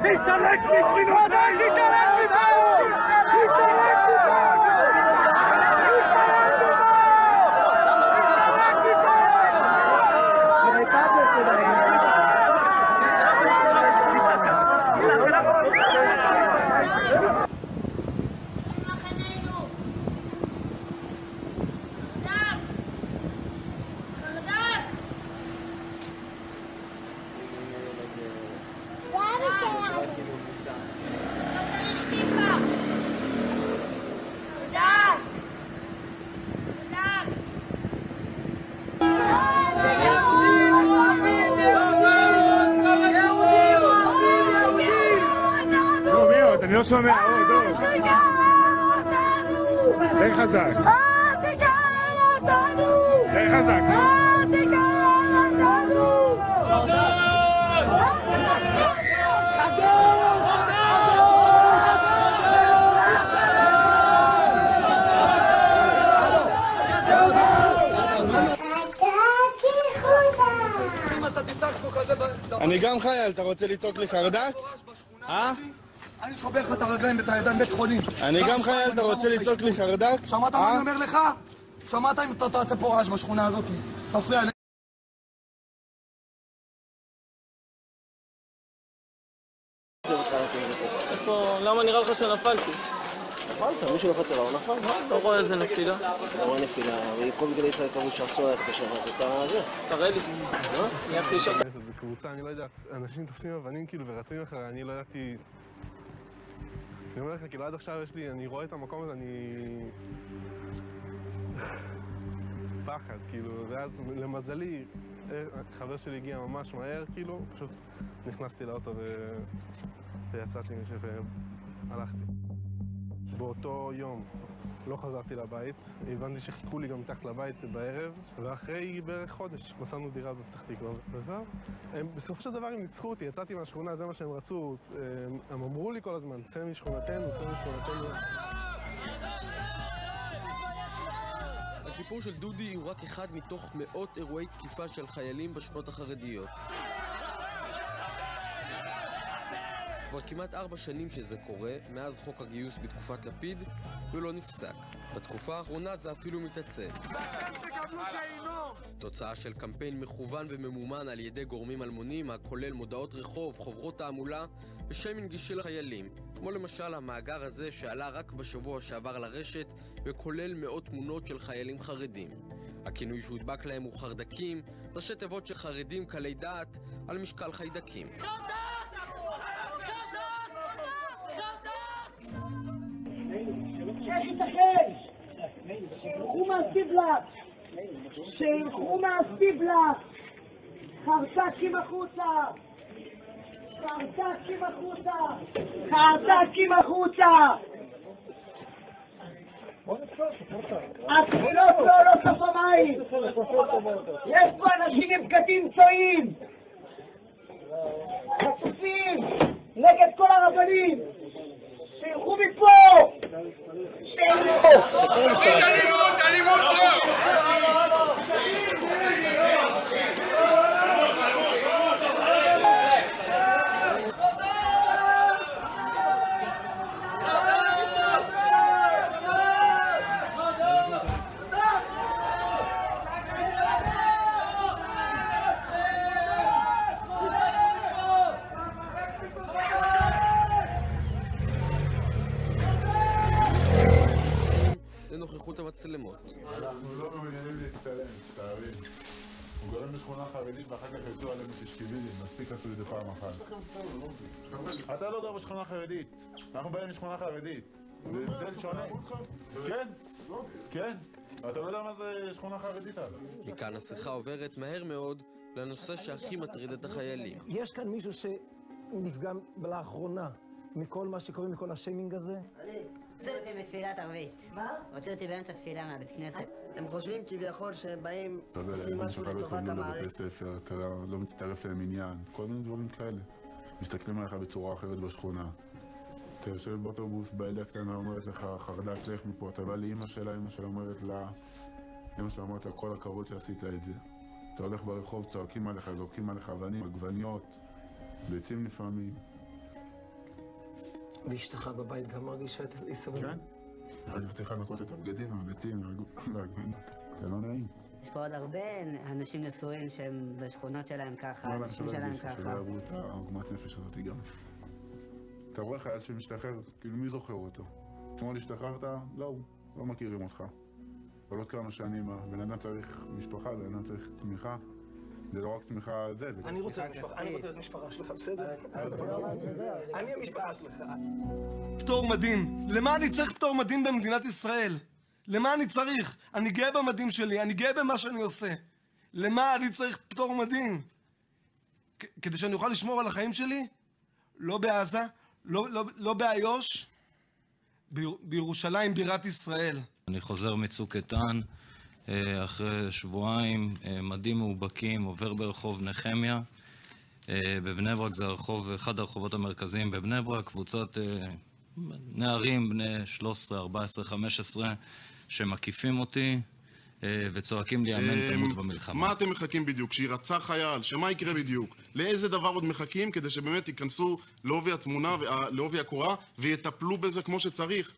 תשתלק משכינותיי! תשתלק מפה! אני לא שומע, די חזק. די חזק. אני גם חייל, אתה רוצה לצעוק לי חרדק? אני שובר לך את הרגליים ואת הידיים בית חולים. אני גם חייל, אתה רוצה לצעוק לי חרדק? שמעת מה אני אומר לך? שמעת אם אתה תעשה פה רעש בשכונה הזאת? תפריע לי. למה נראה לך שנפלתי? נפלת? מישהו נפלת עליו, נפל? לא רואה איזה נפילה. לא רואה נפילה, וכל גדולי ישראל קראו שעשו היה את הקשר הזה, אתה זה. תראה לי. אני הלכתי לשעות. בקבוצה, אני לא יודע, אנשים תופסים אבנים כאילו ורצים אחרי, אני לא ידעתי... אני אומר לך, כאילו עד עכשיו יש לי, אני רואה את המקום הזה, אני... פחד, כאילו, ואז למזלי, חבר שלי הגיע ממש מהר, כאילו, פשוט נכנסתי לאוטו ויצאתי משם והלכתי. באותו יום לא חזרתי לבית, הבנתי שחיכו לי גם מתחת לבית בערב, ואחרי בערך חודש מצאנו דירה בפתח תקווה, וזהו. בסופו של דבר הם ניצחו אותי, יצאתי מהשכונה, זה מה שהם רצו, הם אמרו לי כל הזמן, צא משכונתנו, צא משכונתנו. הסיפור של דודי הוא רק אחד מתוך מאות אירועי תקיפה של חיילים בשכונות החרדיות. כבר כמעט 4 שנים שזה קורה, מאז חוק הגיוס בתקופת לפיד, ולא נפסק. בתקופה האחרונה זה אפילו מתעצם. תוצאה של קמפיין מכוון וממומן על ידי גורמים אלמונים, הכולל מודעות רחוב, חוברות תעמולה ושיימינג אישי לחיילים. כמו למשל המאגר הזה שעלה רק בשבוע שעבר לרשת, וכולל מאות תמונות של חיילים חרדים. הכינוי שהודבק להם הוא חרדקים, ראשי תיבות של חרדים קלי דעת על משקל חיידקים. שילכו מהסטיבלק! שילכו מהסטיבלק! חרטקים החוצה! חרטקים החוצה! חרטקים החוצה! התפילות לא עולות לשמיים! יש פה אנשים עם בגדים צועים! חשופים! נגד כל הרבנים! שילכו מפה! שילכו! אלימות פה! לנוכחות המצלמות. אנחנו לא מעוניינים להצטלם, תארים. הוא גורם בשכונה חרדית ואחר כך יצאו עלינו ששקיבילים, מספיק עשו את זה פעם אחת. אתה לא גר בשכונה חרדית, אנחנו באים משכונה חרדית. זה הבדל שונה. כן, כן. אתה לא יודע מה זה שכונה חרדית אבל. מכאן השיחה עוברת מהר מאוד לנושא שהכי מטריד את החיילים. יש כאן מישהו שנפגע לאחרונה מכל מה שקורה, מכל השיימינג הזה? הוציא אותי בתפילת ערבית. מה? הוציא אותי באמצע תפילה מהבית כנסת. הם חושבים כביכול שהם באים עושים משהו לטובת המערכת. בבתי ספר, אתה לא מצטרף להם עניין, כל מיני דברים כאלה. מסתכלים עליך בצורה אחרת בשכונה. אתה יושב באוטובוס, בילדה הקטנה אומרת לך, חרדק, לך מפה, אתה בא לאמא שלה, אמא שלה אומרת לה, כל הכבוד שעשית את זה. אתה הולך ברחוב, צועקים עליך, זורקים עליך אבנים, עגבניות, ביצים לפעמים. ואשתך בבית גם מרגישה את הסבל? כן. אני צריך לנקות את הבגדים, הביצים, העגבניות. זה לא נעים. יש פה עוד הרבה אנשים נשואים שהם בשכונות שלהם ככה, אנשים שלהם ככה. שלא יעברו את העוגמת נפש הזאת גם. אתה רואה חייל שמשתחרר, כאילו מי זוכר אותו? אתמול השתחררת? לא, לא מכירים אותך. אבל עוד כמה שנים, בן אדם צריך משפחה, בן אדם צריך תמיכה. זה לא רק תמיכה על זה. אני רוצה להיות משפחה שלך, בסדר? אני המשפחה שלך. פטור מדים. למה אני צריך פטור מדים במדינת ישראל? למה אני צריך? אני גאה במדים שלי, אני גאה במה שאני עושה. למה אני צריך פטור מדים? כדי שאני אוכל לשמור על החיים שלי? לא בעזה, לא באיו"ש, בירושלים בירת ישראל. אני חוזר מצוק איתן, אחרי שבועיים, מדים מאובקים, עובר ברחוב נחמיה. בבני ברק זה אחד הרחובות המרכזיים בבני ברק, קבוצת נערים בני 13, 14, 15 שמקיפים אותי וצועקים לי אמן תמות במלחמה. מה אתם מחכים בדיוק? שירצח חייל? שמה יקרה בדיוק? לאיזה דבר עוד מחכים כדי שבאמת ייכנסו לעובי התמונה, לעובי הקורה ויטפלו בזה כמו שצריך?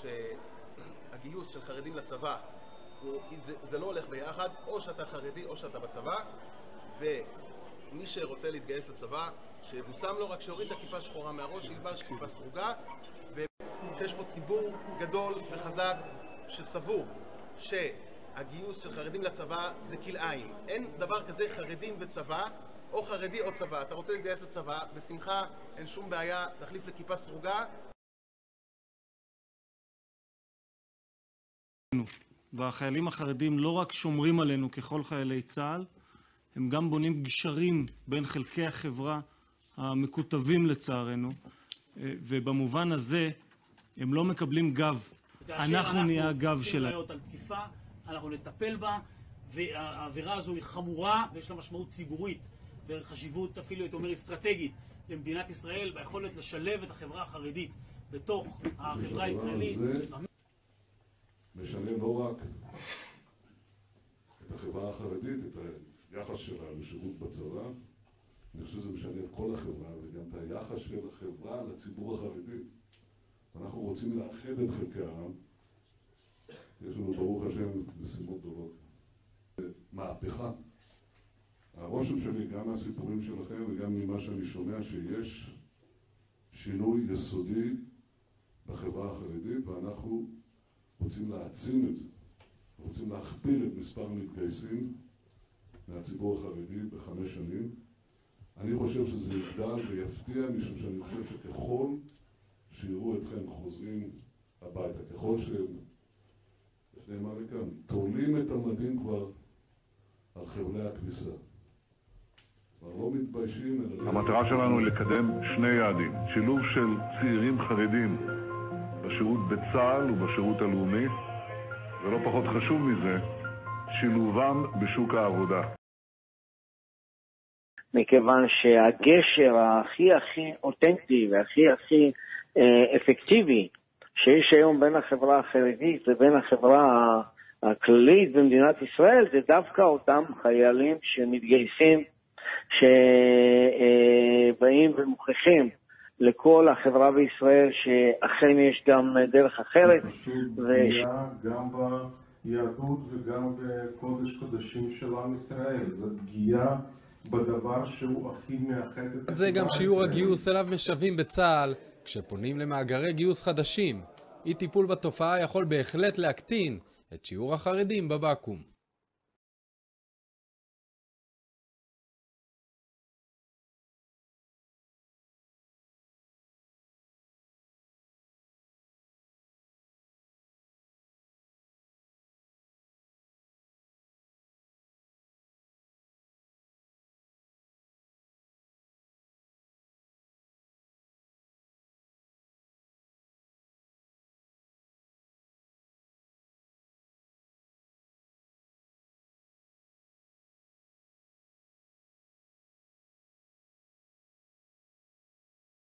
שהגיוס של חרדים לצבא זה לא הולך ביחד, או שאתה חרדי או שאתה בצבא, ומי שרוצה להתגייס לצבא שיבושם לו, רק שיוריד את הכיפה שחורה מהראש, ילבש כיפה סרוגה. ויש פה ציבור גדול וחזק שסבור שהגיוס של חרדים לצבא זה כלאיים. אין דבר כזה חרדים וצבא, או חרדי או צבא. אתה רוצה להתגייס לצבא, בשמחה, אין שום בעיה, תחליף לכיפה סרוגה. והחיילים החרדים לא רק שומרים עלינו ככל חיילי צה"ל, הם גם בונים גשרים בין חלקי החברה המקוטבים לצערנו, ובמובן הזה הם לא מקבלים גב. אנחנו נהיה הגב שלהם. על תקיפה, אנחנו נטפל בה, והעבירה הזו היא חמורה ויש לה משמעות ציבורית וחשיבות אפילו, הייתי אומר, אסטרטגית למדינת ישראל, ביכולת לשלב את החברה החרדית בתוך החברה הישראלית. משנה לא רק את החברה החרדית, את היחס שלה לשירות בצבא, אני חושב שזה משנה את כל החברה וגם את היחס של החברה לציבור החרדי. אנחנו רוצים לאחד את חלקי העם. יש לנו ברוך השם משימות גדולות. מהפכה. הרושם שלי גם מהסיפורים שלכם וגם ממה שאני שומע שיש שינוי יסודי בחברה החרדית, ואנחנו רוצים להעצים את זה. רוצים להכפיל את מספר המתגייסים מהציבור החרדי ב5 שנים. אני חושב שזה יגדל ויפתיע, משום שאני חושב שככל שיראו אתכם חוזרים הביתה, ככל שהם, יש להם מה לכאן, תולים את המדים כבר על חבלי הכביסה. כבר לא מתביישים, אלא... המטרה שלנו היא לקדם 2 יעדים. שילוב של צעירים חרדים בשירות בצה"ל ובשירות הלאומי, ולא פחות חשוב מזה, שילובם בשוק העבודה. מכיוון שהגשר הכי אותנטי והכי אפקטיבי שיש היום בין החברה החרדית לבין החברה הכללית במדינת ישראל, זה דווקא אותם חיילים שמתגייסים, שבאים ומוכיחים לכל החברה בישראל שאכן יש גם דרך אחרת. גם ביהדות וגם בקודש קודשים של עם ישראל. זו פגיעה בדבר שהוא הכי מאחד. זה גם שיעור הגיוס אליו משווים בצה"ל כשפונים למאגרי גיוס חדשים. אי טיפול בתופעה יכול בהחלט להקטין את שיעור החרדים בבקו"ם.